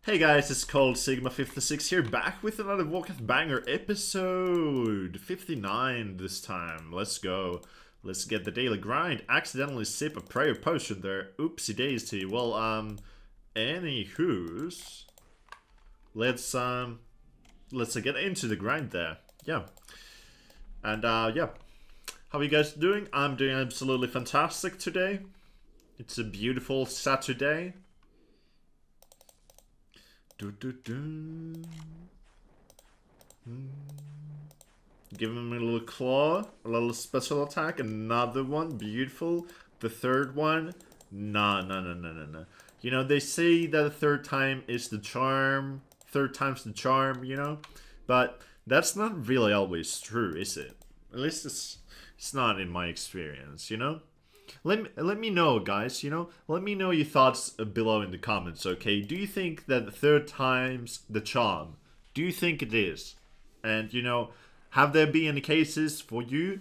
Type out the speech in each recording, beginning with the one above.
Hey guys, it's called Sigma56 here, back with another Vorkath banger episode 59 this time. Let's go. Let's get the daily grind. Accidentally sip a prayer potion there. Oopsie daisy. Well, anywho's, let's get into the grind there. Yeah. And yeah. How are you guys doing? I'm doing absolutely fantastic today. It's a beautiful Saturday. Give him a little claw, a little special attack, another one, beautiful. The third one, no. You know, they say that the third time is the charm, third time's the charm, you know? But that's not really always true, is it? At least it's not in my experience, you know? Let me know, guys, you know? Let me know your thoughts below in the comments, okay? Do you think that the third time's the charm? Do you think it is? And, you know, have there been any cases for you?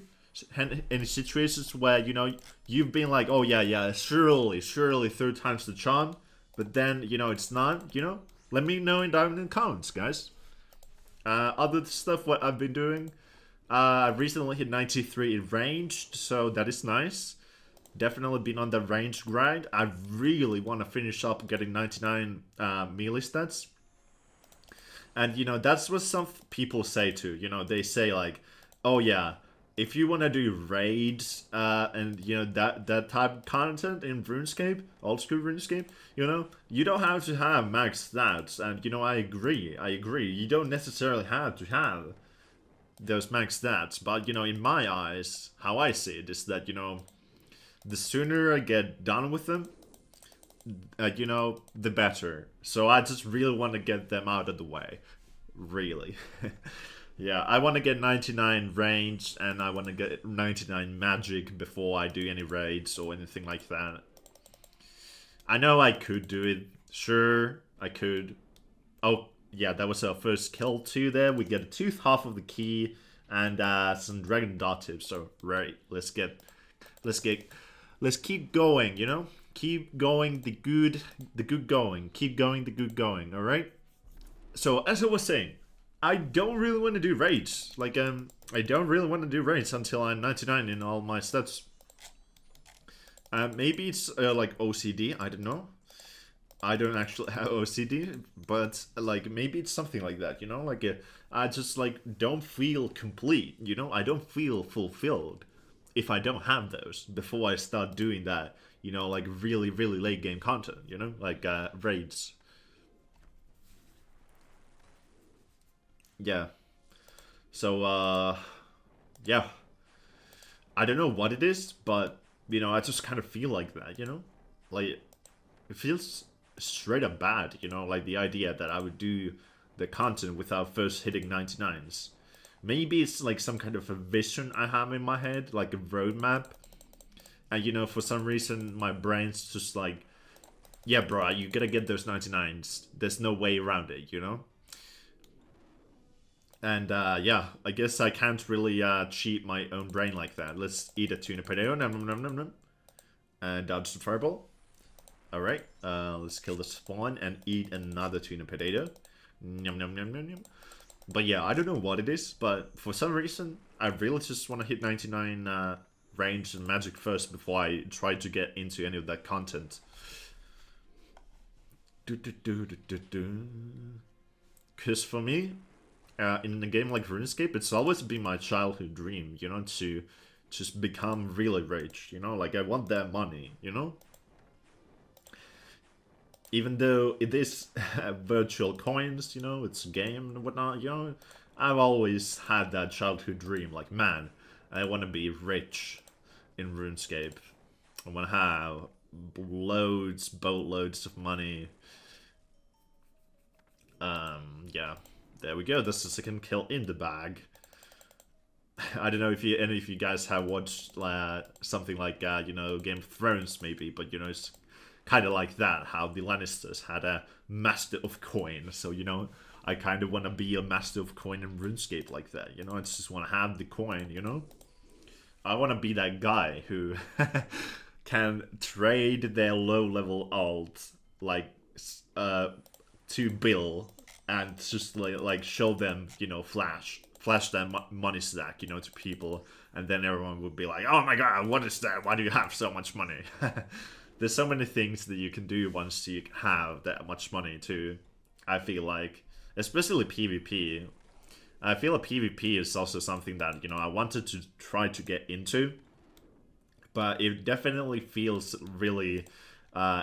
Any situations where, you know, you've been like, oh yeah, surely, third time's the charm. But then, you know, it's not, you know? Let me know down in the comments, guys. Other stuff what I've been doing. I've recently hit 93 in ranged, so that is nice. Definitely been on the range grind. I really want to finish up getting 99 melee stats. And, you know, that's what some people say too. You know, they say like, oh yeah, if you want to do raids and, you know, that type of content in RuneScape, old school RuneScape, you know, you don't have to have max stats. And, you know, I agree. You don't necessarily have to have those max stats. But, you know, in my eyes, how I see it is that, you know, the sooner I get done with them, you know, the better. So I just really want to get them out of the way. Really. Yeah, I want to get 99 range and I want to get 99 magic before I do any raids or anything like that. I know I could do it. Sure, I could. Oh, yeah, that was our first kill too there. We get a tooth, half of the key, and some dragon dot tips. So, right, let's keep going, you know? Keep going, the good going. Keep going, the good going, alright? So, as I was saying, I don't really want to do raids. Like, I don't really want to do raids until I'm 99 in all my stats. Maybe it's, like, OCD, I don't know. I don't actually have OCD, but, like, maybe it's something like that, you know? Like, I just, like, don't feel complete, you know? I don't feel fulfilled if I don't have those before I start doing that, you know, like really late game content, you know, like raids. Yeah. So yeah. I don't know what it is, but you know, I just kind of feel like that, you know? Like it feels straight up bad, you know, like the idea that I would do the content without first hitting 99s. Maybe it's like some kind of a vision I have in my head, like a roadmap. And, you know, for some reason, my brain's just like, yeah, bro, you gotta get those 99s. There's no way around it, you know? And, yeah, I guess I can't really cheat my own brain like that. Let's eat a tuna potato. Nom nom nom nom nom. And dodge the fireball. Alright, let's kill the spawn and eat another tuna potato. Nom nom nom nom nom. But yeah, I don't know what it is, but for some reason, I really just want to hit 99 range and magic first before I try to get into any of that content. Because for me, in a game like RuneScape, it's always been my childhood dream, you know, to just become really rich, you know, like I want that money, you know? Even though it is virtual coins, you know, it's a game and whatnot, you know, I've always had that childhood dream, like, man, I want to be rich in RuneScape. I want to have boatloads of money. Yeah, there we go, that's the second kill in the bag. I don't know if any of you guys have watched something like, you know, Game of Thrones maybe, but, you know, it's kind of like that, how the Lannisters had a master of coin. So, you know, I kind of want to be a master of coin in RuneScape like that, you know? I just want to have the coin, you know? I want to be that guy who can trade their low-level alt, like, to Bill and just like show them, you know, flash that money stack, you know, to people, and then everyone would be like, oh my god, what is that? Why do you have so much money? There's so many things that you can do once you have that much money too. I feel like, especially PvP. I feel like PvP is also something that, you know, I wanted to try to get into, but it definitely feels really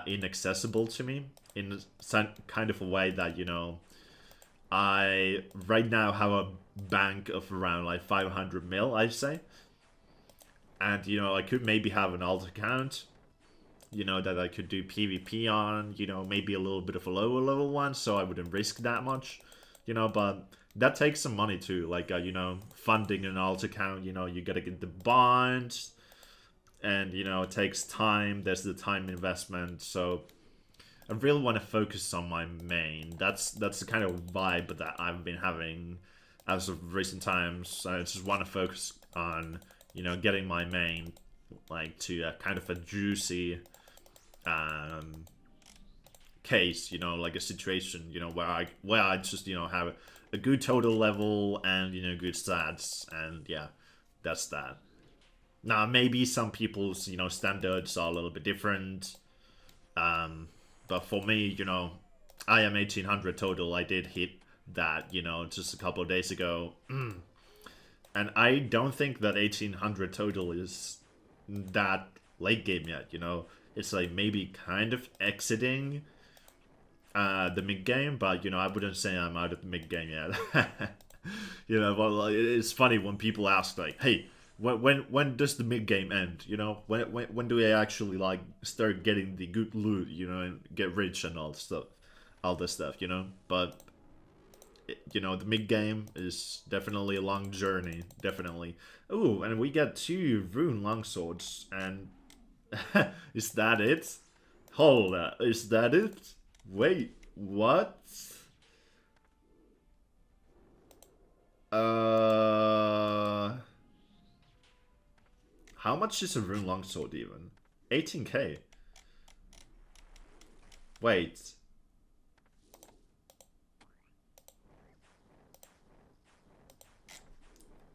inaccessible to me in some kind of a way that, you know, I right now have a bank of around like 500 mil, I'd say. And, you know, I could maybe have an alt account, you know, that I could do PvP on, you know, maybe a little bit of a lower level one, so I wouldn't risk that much, you know, but that takes some money too, like, you know, funding an alt account, you know, you gotta get the bonds, and, you know, it takes time, there's the time investment, so I really want to focus on my main. That's the kind of vibe that I've been having as of recent times. I just want to focus on, you know, getting my main like to a kind of a juicy case, you know, like a situation, you know, where I just, you know, have a good total level and, you know, good stats, and yeah, that's that. Now maybe some people's, you know, standards are a little bit different. But for me, you know, I am 1800 total. I did hit that, you know, just a couple of days ago. And I don't think that 1800 total is that late game yet, you know. It's like maybe kind of exiting the mid game, but, you know, I wouldn't say I'm out of the mid game yet. You know, well, it's funny when people ask, like, hey, when does the mid game end? You know, when do we actually like start getting the good loot? You know, and get rich and all this stuff. You know, but you know, the mid game is definitely a long journey. Definitely. Ooh, and we get 2 rune longswords, and is that it? Hold up, is that it? Wait, what? How much is a rune longsword even? 18k. Wait.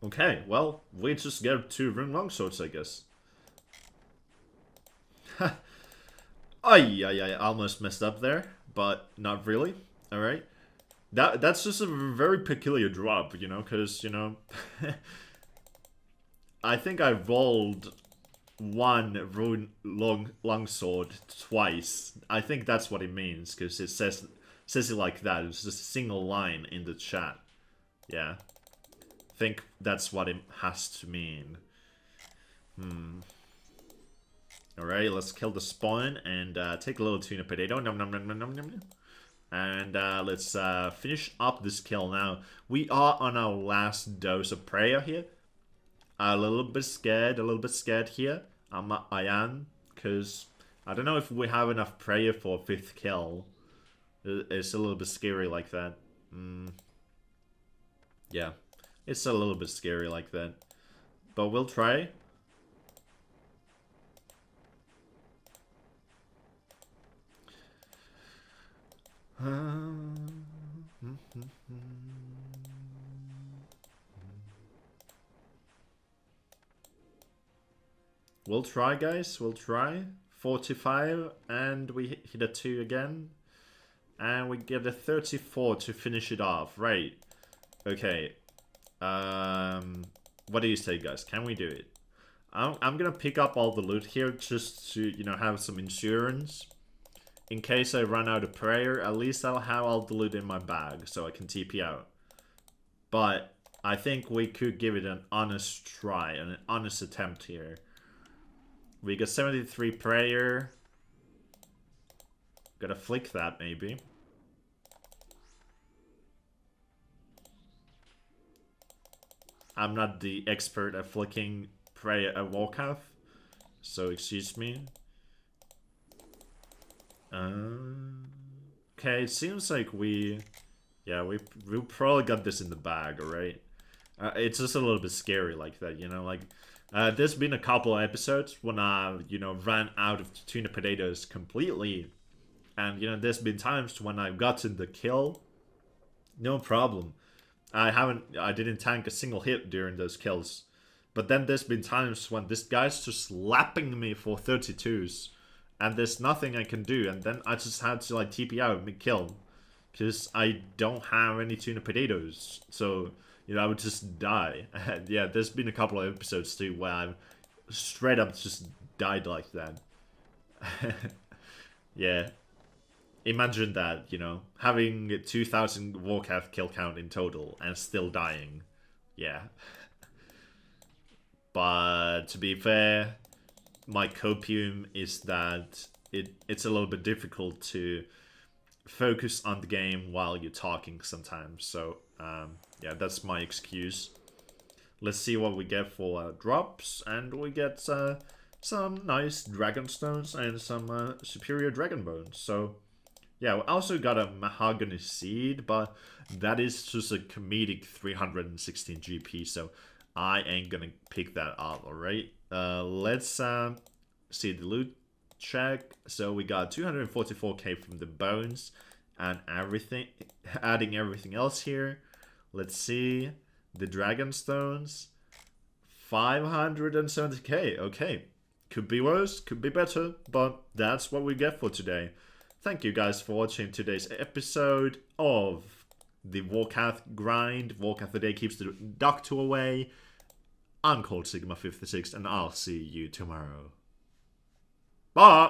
Okay, well, we just get 2 rune longswords, I guess. I almost messed up there, but not really. Alright. That's just a very peculiar drop, you know, because, you know, I think I rolled 1 rune longsword twice. I think that's what it means, because it says it like that. It's just a single line in the chat. Yeah. I think that's what it has to mean. Alright, let's kill the spawn and take a little tuna potato. Nom nom nom nom nom nom. And let's finish up this kill now. We are on our last dose of prayer here. A little bit scared here. I am, because I don't know if we have enough prayer for 5th kill. It's a little bit scary like that. Yeah, it's a little bit scary like that. But we'll try. We'll try, guys. We'll try. 45, and we hit a 2 again. And we get a 34 to finish it off. Right. Okay. What do you say, guys? Can we do it? I'm gonna pick up all the loot here just to, you know, have some insurance. In case I run out of prayer, at least I'll have all the loot in my bag so I can TP out. But I think we could give it an honest try, an honest attempt here. We got 73 prayer. Gotta flick that, maybe. I'm not the expert at flicking prayer at Vorkath, so excuse me. Okay, it seems like we probably got this in the bag, alright? It's just a little bit scary like that, you know, like, there's been a couple of episodes when I, you know, ran out of tuna potatoes completely, And, you know, there's been times when I've gotten the kill, no problem. I didn't tank a single hit during those kills. But then there's been times when this guy's just slapping me for 32s, and there's nothing I can do, and then I just had to like TP out mid-kill, because I don't have any tuna potatoes, so, you know, I would just die. And yeah, there's been a couple of episodes too where I've straight up just died like that. Yeah. Imagine that, you know, having 2,000 Vorkath kill count in total and still dying. Yeah. But to be fair, my copium is that it's a little bit difficult to focus on the game while you're talking sometimes. So, yeah, that's my excuse. Let's see what we get for drops, and we get some nice dragon stones and some superior dragon bones. So, yeah, we also got a mahogany seed, but that is just a comedic 316 GP, so I ain't gonna pick that up, alright? Let's see the loot check. So we got 244k from the bones and everything, adding everything else here. Let's see the dragon stones. 570k, okay. Could be worse, could be better, but that's what we get for today. Thank you guys for watching today's episode of the Vorkath grind. Vorkath the day keeps the doctor away. I'm called Sigma56, and I'll see you tomorrow. Bye!